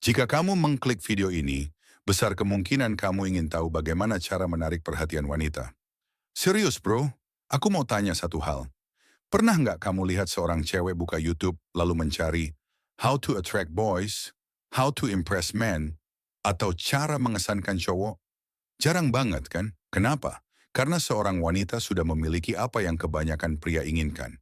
Jika kamu mengklik video ini, besar kemungkinan kamu ingin tahu bagaimana cara menarik perhatian wanita. Serius bro, aku mau tanya satu hal. Pernah nggak kamu lihat seorang cewek buka YouTube lalu mencari how to attract boys, how to impress men, atau cara mengesankan cowok? Jarang banget kan? Kenapa? Karena seorang wanita sudah memiliki apa yang kebanyakan pria inginkan.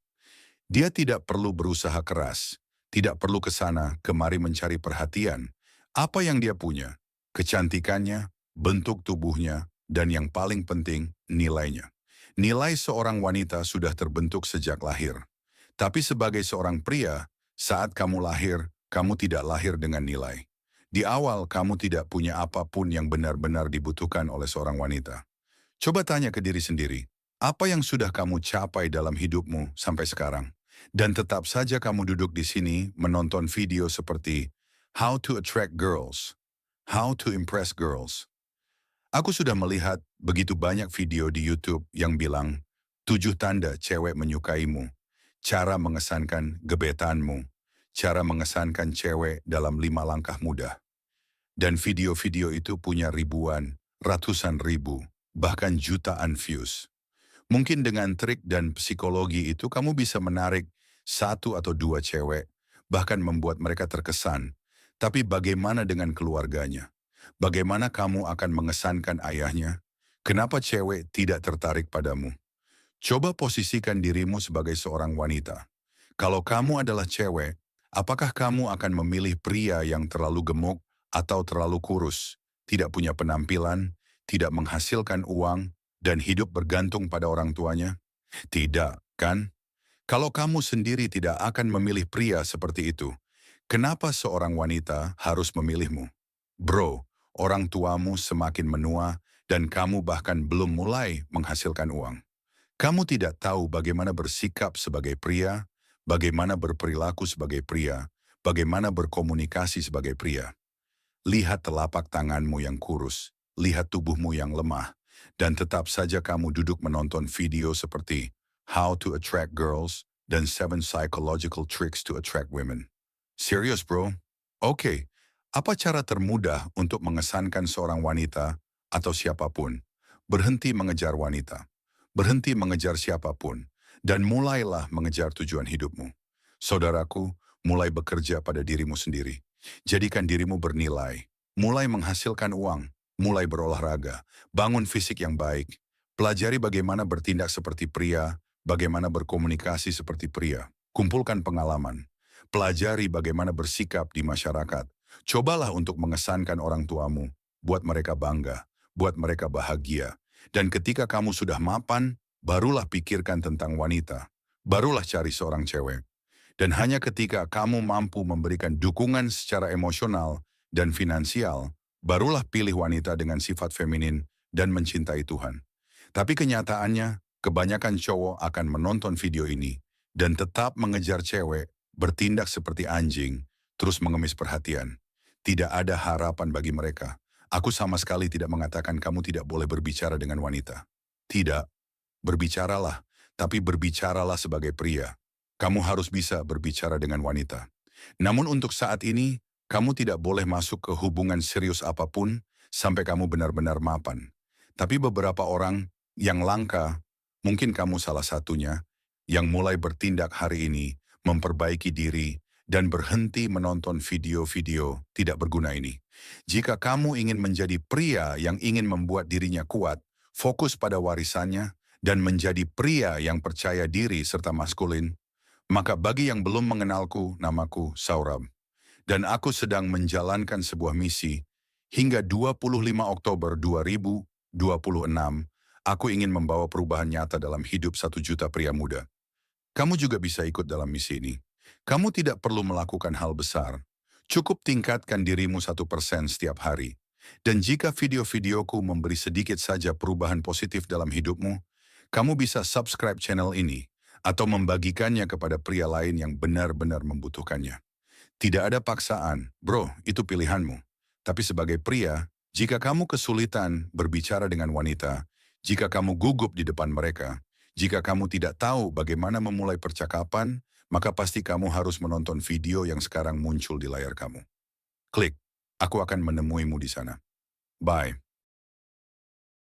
Dia tidak perlu berusaha keras, tidak perlu ke sana kemari mencari perhatian. Apa yang dia punya? Kecantikannya, bentuk tubuhnya, dan yang paling penting, nilainya. Nilai seorang wanita sudah terbentuk sejak lahir. Tapi sebagai seorang pria, saat kamu lahir, kamu tidak lahir dengan nilai. Di awal, kamu tidak punya apapun yang benar-benar dibutuhkan oleh seorang wanita. Coba tanya ke diri sendiri, apa yang sudah kamu capai dalam hidupmu sampai sekarang? Dan tetap saja kamu duduk di sini menonton video seperti How to Attract Girls, How to Impress Girls. Aku sudah melihat begitu banyak video di YouTube yang bilang 7 tanda cewek menyukaimu, cara mengesankan gebetanmu, cara mengesankan cewek dalam 5 langkah mudah. Dan video-video itu punya ribuan, ratusan ribu, bahkan jutaan views. Mungkin dengan trik dan psikologi itu kamu bisa menarik satu atau dua cewek, bahkan membuat mereka terkesan. Tapi bagaimana dengan keluarganya? Bagaimana kamu akan mengesankan ayahnya? Kenapa cewek tidak tertarik padamu? Coba posisikan dirimu sebagai seorang wanita. Kalau kamu adalah cewek, apakah kamu akan memilih pria yang terlalu gemuk atau terlalu kurus, tidak punya penampilan, tidak menghasilkan uang, dan hidup bergantung pada orang tuanya? Tidak, kan? Kalau kamu sendiri tidak akan memilih pria seperti itu, kenapa seorang wanita harus memilihmu? Bro, orang tuamu semakin menua dan kamu bahkan belum mulai menghasilkan uang. Kamu tidak tahu bagaimana bersikap sebagai pria, bagaimana berperilaku sebagai pria, bagaimana berkomunikasi sebagai pria. Lihat telapak tanganmu yang kurus, lihat tubuhmu yang lemah, dan tetap saja kamu duduk menonton video seperti How to Attract Girls dan 7 Psychological Tricks to Attract Women. Serius bro? Oke, apa cara termudah untuk mengesankan seorang wanita atau siapapun? Berhenti mengejar wanita. Berhenti mengejar siapapun, dan mulailah mengejar tujuan hidupmu. Saudaraku, mulai bekerja pada dirimu sendiri. Jadikan dirimu bernilai. Mulai menghasilkan uang, mulai berolahraga, bangun fisik yang baik. Pelajari bagaimana bertindak seperti pria, bagaimana berkomunikasi seperti pria. Kumpulkan pengalaman. Pelajari bagaimana bersikap di masyarakat. Cobalah untuk mengesankan orang tuamu, buat mereka bangga, buat mereka bahagia. Dan ketika kamu sudah mapan, barulah pikirkan tentang wanita. Barulah cari seorang cewek. Dan hanya ketika kamu mampu memberikan dukungan secara emosional dan finansial, barulah pilih wanita dengan sifat feminin dan mencintai Tuhan. Tapi kenyataannya, kebanyakan cowok akan menonton video ini dan tetap mengejar cewek, bertindak seperti anjing, terus mengemis perhatian. Tidak ada harapan bagi mereka. Aku sama sekali tidak mengatakan kamu tidak boleh berbicara dengan wanita. Tidak, berbicaralah, tapi berbicaralah sebagai pria. Kamu harus bisa berbicara dengan wanita. Namun untuk saat ini, kamu tidak boleh masuk ke hubungan serius apapun sampai kamu benar-benar mapan. Tapi beberapa orang yang langka, mungkin kamu salah satunya, yang mulai bertindak hari ini, memperbaiki diri, dan berhenti menonton video-video tidak berguna ini. Jika kamu ingin menjadi pria yang ingin membuat dirinya kuat, fokus pada warisannya, dan menjadi pria yang percaya diri serta maskulin, maka bagi yang belum mengenalku, namaku Saurab. Dan aku sedang menjalankan sebuah misi. Hingga 25 Oktober 2026, aku ingin membawa perubahan nyata dalam hidup 1 juta pria muda. Kamu juga bisa ikut dalam misi ini. Kamu tidak perlu melakukan hal besar. Cukup tingkatkan dirimu 1% setiap hari. Dan jika video-videoku memberi sedikit saja perubahan positif dalam hidupmu, kamu bisa subscribe channel ini atau membagikannya kepada pria lain yang benar-benar membutuhkannya. Tidak ada paksaan, bro, itu pilihanmu. Tapi sebagai pria, jika kamu kesulitan berbicara dengan wanita, jika kamu gugup di depan mereka, jika kamu tidak tahu bagaimana memulai percakapan, maka pasti kamu harus menonton video yang sekarang muncul di layar kamu. Klik. Aku akan menemuimu di sana. Bye.